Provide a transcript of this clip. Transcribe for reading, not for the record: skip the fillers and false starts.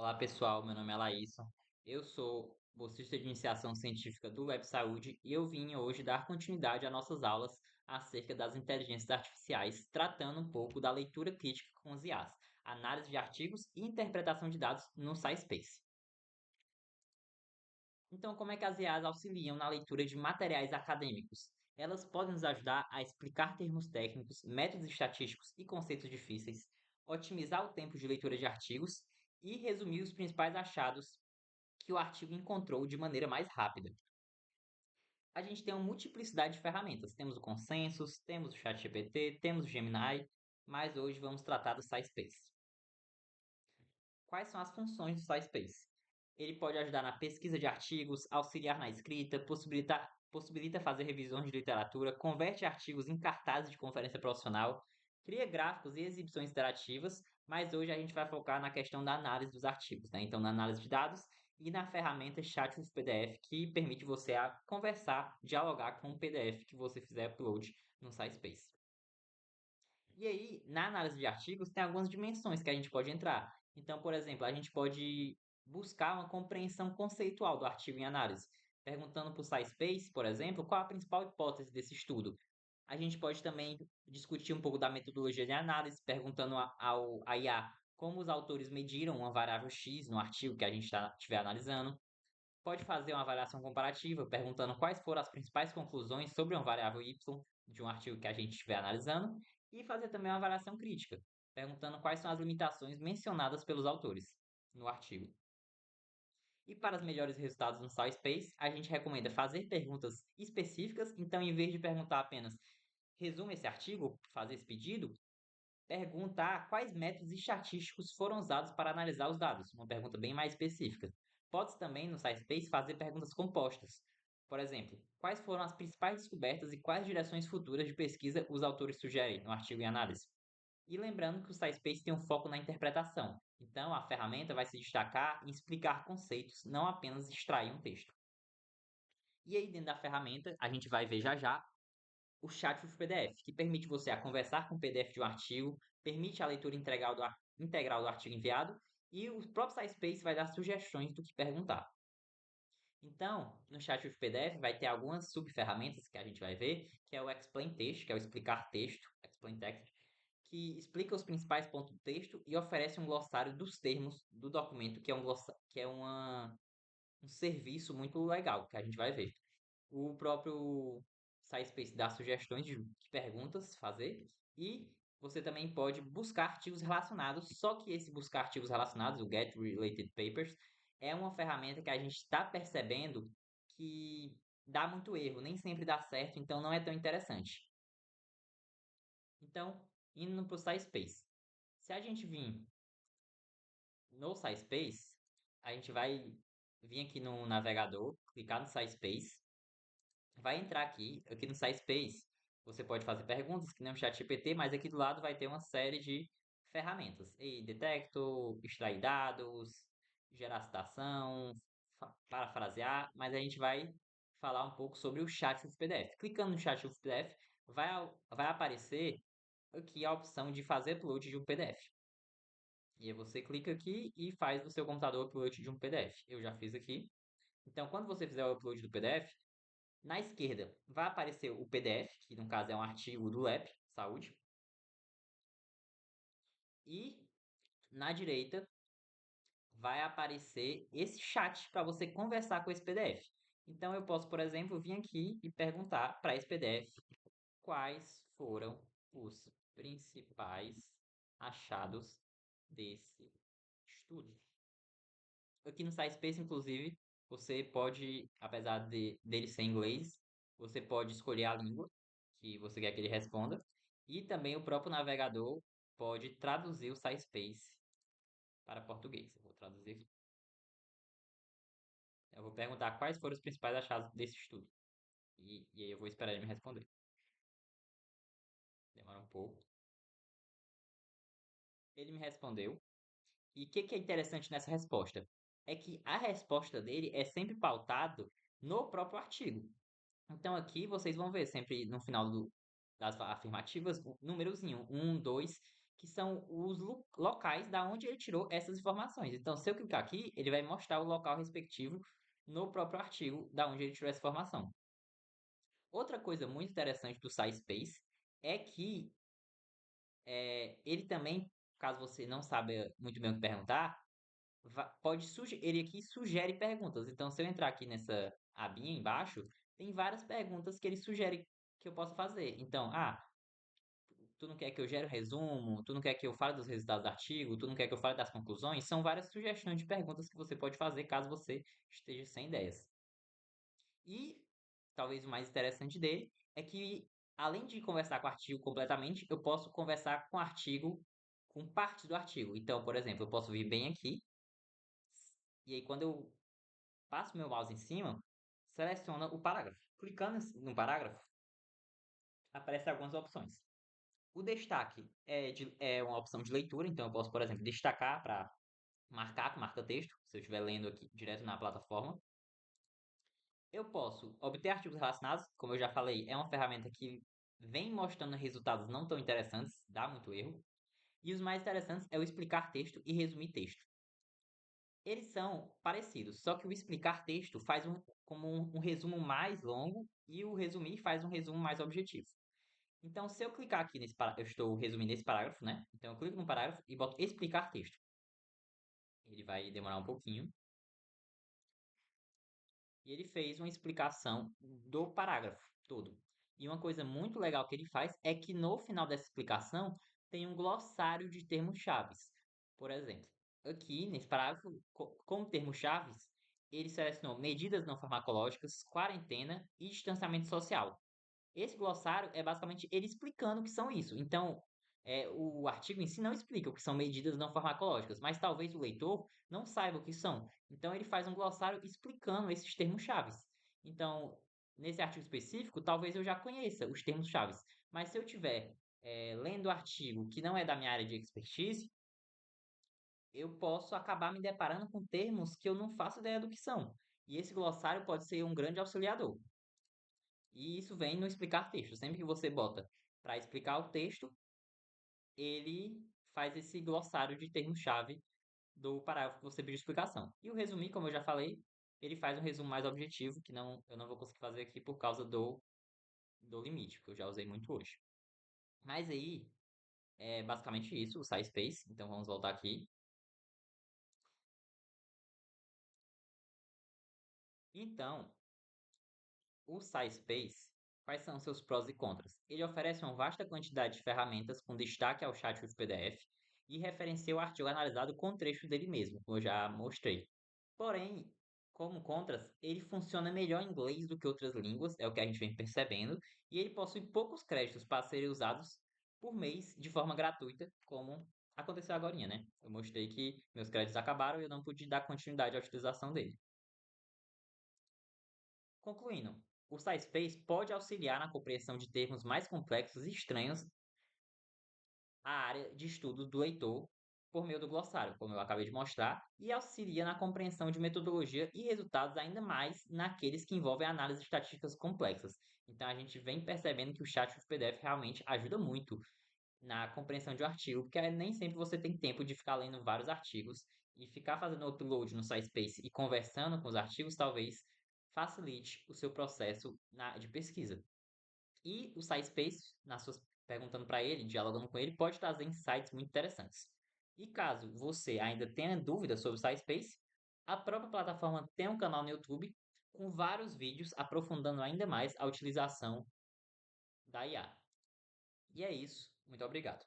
Olá pessoal, meu nome é Laísa. Eu sou bolsista de iniciação científica do Web Saúde e eu vim hoje dar continuidade às nossas aulas acerca das inteligências artificiais, tratando um pouco da leitura crítica com os IAs, análise de artigos e interpretação de dados no SciSpace. Então, como é que as IAs auxiliam na leitura de materiais acadêmicos? Elas podem nos ajudar a explicar termos técnicos, métodos estatísticos e conceitos difíceis, otimizar o tempo de leitura de artigos e resumir os principais achados que o artigo encontrou de maneira mais rápida. A gente tem uma multiplicidade de ferramentas. Temos o Consensus, temos o ChatGPT, temos o Gemini, mas hoje vamos tratar do SciSpace. Quais são as funções do SciSpace? Ele pode ajudar na pesquisa de artigos, auxiliar na escrita, possibilita fazer revisões de literatura, converte artigos em cartazes de conferência profissional, cria gráficos e exibições interativas, mas hoje a gente vai focar na questão da análise dos artigos, né? Então, na análise de dados e na ferramenta Chat with PDF, que permite você conversar, dialogar com o PDF que você fizer upload no SciSpace. E aí, na análise de artigos, tem algumas dimensões que a gente pode entrar. Então, por exemplo, a gente pode buscar uma compreensão conceitual do artigo em análise, perguntando para o SciSpace, por exemplo, qual a principal hipótese desse estudo. A gente pode também discutir um pouco da metodologia de análise, perguntando à IA como os autores mediram uma variável X no artigo que a gente estiver analisando. Pode fazer uma avaliação comparativa, perguntando quais foram as principais conclusões sobre uma variável Y de um artigo que a gente estiver analisando, e fazer também uma avaliação crítica, perguntando quais são as limitações mencionadas pelos autores no artigo. E para os melhores resultados no SciSpace, a gente recomenda fazer perguntas específicas, então em vez de perguntar apenas resume esse artigo, fazer esse pedido, perguntar quais métodos estatísticos foram usados para analisar os dados, uma pergunta bem mais específica. Pode-se também, no SciSpace, fazer perguntas compostas. Por exemplo, quais foram as principais descobertas e quais direções futuras de pesquisa os autores sugerem no artigo em análise? E lembrando que o SciSpace tem um foco na interpretação, então a ferramenta vai se destacar em explicar conceitos, não apenas extrair um texto. E aí, dentro da ferramenta, a gente vai ver já já o chat with PDF, que permite você a conversar com o PDF de um artigo, permite a leitura integral do artigo enviado e o próprio SciSpace vai dar sugestões do que perguntar. Então, no chat with PDF vai ter algumas subferramentas que a gente vai ver, que é o Explain Text, que é o explicar texto, Explain Text, que explica os principais pontos do texto e oferece um glossário dos termos do documento, um serviço muito legal que a gente vai ver. O próprio SciSpace dá sugestões de perguntas fazer e você também pode buscar artigos relacionados, só que esse buscar artigos relacionados, o Get Related Papers, é uma ferramenta que a gente está percebendo que dá muito erro, nem sempre dá certo, então não é tão interessante. Então, indo para o SciSpace. Se a gente vir no SciSpace, a gente vai vir aqui no navegador, clicar no SciSpace, vai entrar aqui no SciSpace, você pode fazer perguntas que nem o ChatGPT, mas aqui do lado vai ter uma série de ferramentas. E detector, extrair dados, gerar citação, parafrasear, mas a gente vai falar um pouco sobre o chat with PDF. Clicando no chat with PDF, vai aparecer aqui a opção de fazer upload de um PDF. E aí você clica aqui e faz do seu computador o upload de um PDF. Eu já fiz aqui. Então, quando você fizer o upload do PDF, na esquerda vai aparecer o PDF, que no caso é um artigo do LEP, Saúde. E na direita vai aparecer esse chat para você conversar com esse PDF. Então eu posso, por exemplo, vir aqui e perguntar para esse PDF quais foram os principais achados desse estudo. Aqui no SciSpace, inclusive, você pode, apesar dele ser em inglês, você pode escolher a língua que você quer que ele responda. E também o próprio navegador pode traduzir o SciSpace para português. Eu vou traduzir aqui. Eu vou perguntar quais foram os principais achados desse estudo. E aí eu vou esperar ele me responder. Demora um pouco. Ele me respondeu. E o que é interessante nessa resposta? É que a resposta dele é sempre pautado no próprio artigo. Então aqui vocês vão ver sempre no final das afirmativas o númerozinho 1, 2, que são os locais da onde ele tirou essas informações. Então, se eu clicar aqui, ele vai mostrar o local respectivo no próprio artigo da onde ele tirou essa informação. Outra coisa muito interessante do SciSpace é que ele também, caso você não saiba muito bem o que perguntar, pode ele aqui sugere perguntas. Então, se eu entrar aqui nessa abinha embaixo, tem várias perguntas que ele sugere que eu possa fazer. Então, tu não quer que eu gere um resumo, tu não quer que eu fale dos resultados do artigo, tu não quer que eu fale das conclusões, são várias sugestões de perguntas que você pode fazer caso você esteja sem ideias. E talvez o mais interessante dele é que, além de conversar com o artigo completamente, eu posso conversar com o artigo, com parte do artigo. Então, por exemplo, eu posso vir bem aqui, e aí quando eu passo meu mouse em cima, seleciona o parágrafo. Clicando no parágrafo, aparecem algumas opções. O destaque é uma opção de leitura, então eu posso, por exemplo, destacar para marcar com marca-texto, se eu estiver lendo aqui direto na plataforma. Eu posso obter artigos relacionados, como eu já falei, é uma ferramenta que vem mostrando resultados não tão interessantes, dá muito erro. E os mais interessantes é o explicar texto e resumir texto. Eles são parecidos, só que o explicar texto faz como um resumo mais longo e o resumir faz um resumo mais objetivo. Então, se eu clicar aqui nesse parágrafo, eu estou resumindo esse parágrafo, né? Então, eu clico no parágrafo e boto explicar texto. Ele vai demorar um pouquinho. E ele fez uma explicação do parágrafo todo. E uma coisa muito legal que ele faz é que no final dessa explicação tem um glossário de termos-chaves. Por exemplo, aqui nesse parágrafo, como termos-chaves, ele selecionou medidas não farmacológicas, quarentena e distanciamento social. Esse glossário é basicamente ele explicando o que são isso. Então, o artigo em si não explica o que são medidas não farmacológicas, mas talvez o leitor não saiba o que são. Então, ele faz um glossário explicando esses termos-chaves. Então, nesse artigo específico, talvez eu já conheça os termos-chaves, mas se eu tiver lendo o artigo que não é da minha área de expertise, eu posso acabar me deparando com termos que eu não faço ideia do que são. E esse glossário pode ser um grande auxiliador. E isso vem no explicar texto. Sempre que você bota para explicar o texto, ele faz esse glossário de termos-chave do parágrafo que você pediu explicação. E o resumir, como eu já falei, ele faz um resumo mais objetivo, que eu não vou conseguir fazer aqui por causa do limite, que eu já usei muito hoje. Mas aí, é basicamente isso, o SciSpace. Então vamos voltar aqui. Então, o SciSpace, quais são seus prós e contras? Ele oferece uma vasta quantidade de ferramentas com destaque ao chat with PDF e referencia o artigo analisado com trecho dele mesmo, como eu já mostrei. Porém, como contras, ele funciona melhor em inglês do que outras línguas, é o que a gente vem percebendo, e ele possui poucos créditos para serem usados por mês de forma gratuita, como aconteceu agora, né? Eu mostrei que meus créditos acabaram e eu não pude dar continuidade à utilização dele. Concluindo, o SciSpace pode auxiliar na compreensão de termos mais complexos e estranhos à área de estudo do leitor por meio do glossário, como eu acabei de mostrar, e auxilia na compreensão de metodologia e resultados ainda mais naqueles que envolvem análises estatísticas complexas. Então a gente vem percebendo que o chat do PDF realmente ajuda muito na compreensão de um artigo, porque nem sempre você tem tempo de ficar lendo vários artigos e ficar fazendo upload no SciSpace e conversando com os artigos talvez facilite o seu processo de pesquisa. E o SciSpace, perguntando para ele, dialogando com ele, pode trazer insights muito interessantes. E caso você ainda tenha dúvidas sobre o SciSpace, a própria plataforma tem um canal no YouTube com vários vídeos aprofundando ainda mais a utilização da IA. E é isso. Muito obrigado.